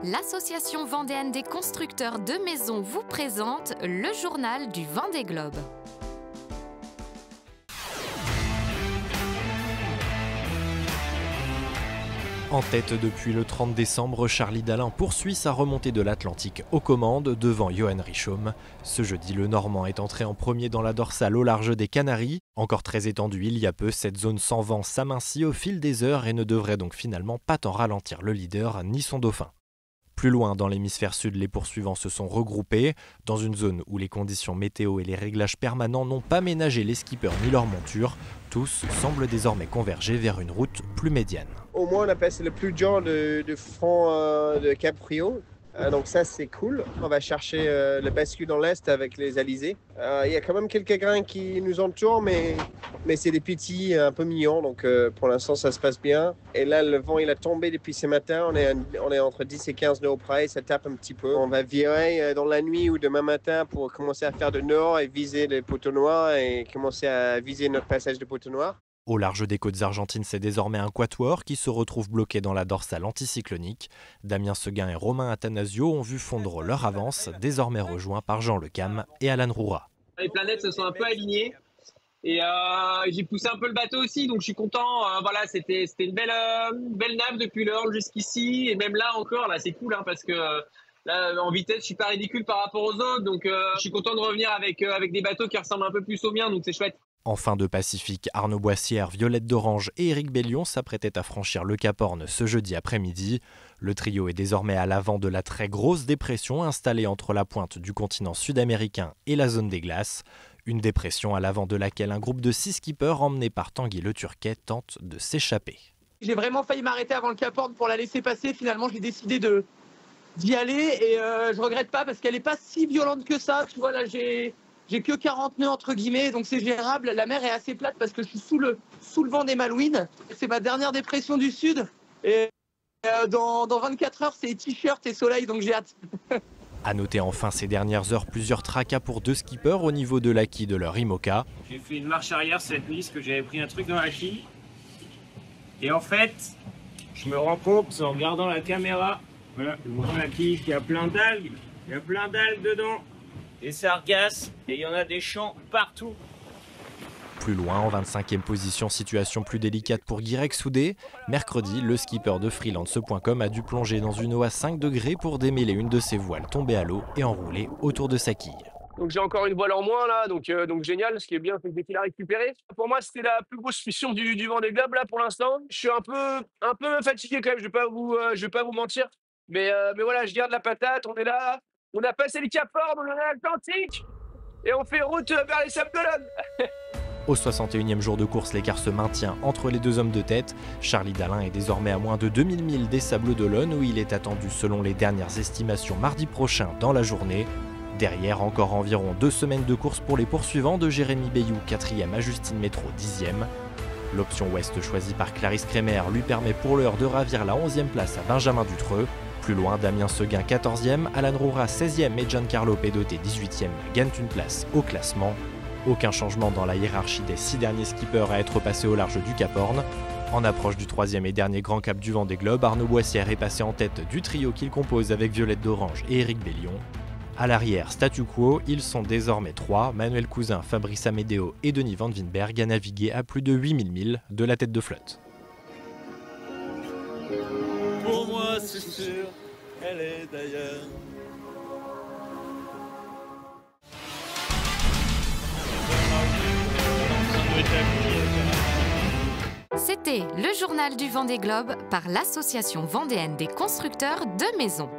L'association vendéenne des constructeurs de maisons vous présente le journal du Vendée Globe. En tête depuis le 30 décembre, Charlie Dalin poursuit sa remontée de l'Atlantique aux commandes devant Johan Richomme. Ce jeudi, le Normand est entré en premier dans la dorsale au large des Canaries. Encore très étendue il y a peu, cette zone sans vent s'amincit au fil des heures et ne devrait donc finalement pas tant ralentir le leader ni son dauphin. Plus loin, dans l'hémisphère sud, les poursuivants se sont regroupés. Dans une zone où les conditions météo et les réglages permanents n'ont pas ménagé les skippers ni leurs montures, tous semblent désormais converger vers une route plus médiane. Au moins, on a passé le plus dur de front de Cap-Frio. Donc ça, c'est cool. On va chercher le bascule dans l'est avec les alizés. Il y a quand même quelques grains qui nous entourent, mais c'est des petits un peu mignons. Donc pour l'instant, ça se passe bien. Et là, le vent, il a tombé depuis ce matin. On est entre 10 et 15 nœuds près. Ça tape un petit peu. On va virer dans la nuit ou demain matin pour commencer à faire de nord et viser les poteaux noirs et commencer à viser notre passage de poteaux noirs. Au large des côtes argentines, c'est désormais un quatuor qui se retrouve bloqué dans la dorsale anticyclonique. Damien Seguin et Romain Attanasio ont vu fondre leur avance, désormais rejoints par Jean Lecam et Alan Roura. Les planètes se sont un peu alignées et j'ai poussé un peu le bateau aussi, donc je suis content. Voilà, c'était une belle nave depuis l'Earl jusqu'ici, et même là encore, là c'est cool parce que là, en vitesse, je suis pas ridicule par rapport aux autres, donc je suis content de revenir avec des bateaux qui ressemblent un peu plus aux miens, donc c'est chouette. En fin de Pacifique, Arnaud Boissière, Violette d'Orange et Éric Bellion s'apprêtaient à franchir le Cap Horn ce jeudi après-midi. Le trio est désormais à l'avant de la très grosse dépression installée entre la pointe du continent sud-américain et la zone des glaces. Une dépression à l'avant de laquelle un groupe de 6 skippers emmenés par Tanguy Le Turquet tente de s'échapper. J'ai vraiment failli m'arrêter avant le Cap Horn pour la laisser passer. Finalement, j'ai décidé d'y aller et je regrette pas parce qu'elle n'est pas si violente que ça. Tu vois, là, j'ai que 40 nœuds entre guillemets, donc c'est gérable. La mer est assez plate parce que je suis sous le vent des Malouines. C'est ma dernière dépression du sud. Et dans 24 heures, c'est t-shirt et soleil, donc j'ai hâte. À noter enfin ces dernières heures plusieurs tracas pour 2 skippers au niveau de l'acquis de leur IMOCA. J'ai fait une marche arrière cette nuit parce que j'avais pris un truc dans l'acquis. Et en fait, je me rends compte en regardant la caméra, voilà, je vois l'acquis, il y a plein d'algues. Il y a plein d'algues dedans. Des sargasses, et il y en a des champs partout. Plus loin, en 25e position, situation plus délicate pour Guirec Soudé. Mercredi, le skipper de freelance.com a dû plonger dans une eau à 5 degrés pour démêler une de ses voiles tombée à l'eau et enrouler autour de sa quille. Donc j'ai encore une voile en moins là, donc génial. Ce qui est bien, c'est qu'il a récupéré. Pour moi, c'était la plus grosse mission du Vendée Globe là pour l'instant. Je suis un peu fatigué quand même. Je vais pas vous mentir. Mais voilà, je garde la patate. On est là. On a passé le Cap Horn, on est à l'Atlantique et on fait route vers les Sables d'Olonne. Au 61e jour de course, l'écart se maintient entre les 2 hommes de tête. Charlie Dalin est désormais à moins de 2000 milles des Sables d'Olonne où il est attendu selon les dernières estimations mardi prochain dans la journée. Derrière, encore environ 2 semaines de course pour les poursuivants de Jérémy Bayou, 4e à Justine Métro, 10e. L'option ouest choisie par Clarisse Kremer lui permet pour l'heure de ravir la 11e place à Benjamin Dutreux. Plus loin, Damien Seguin 14e, Alan Roura 16e et Giancarlo Pedoté 18e gagnent une place au classement. Aucun changement dans la hiérarchie des 6 derniers skippers à être passés au large du Cap Horn. En approche du 3e et dernier grand cap du Vendée Globe, Arnaud Boissière est passé en tête du trio qu'il compose avec Violette d'Orange et Éric Bellion. À l'arrière, statu quo, ils sont désormais 3, Manuel Cousin, Fabrice Amédéo et Denis Van Winberg à naviguer à plus de 8000 milles de la tête de flotte. Pour moi, c'est sûr, elle est d'ailleurs. C'était le journal du Vendée Globe par l'association vendéenne des constructeurs de maisons.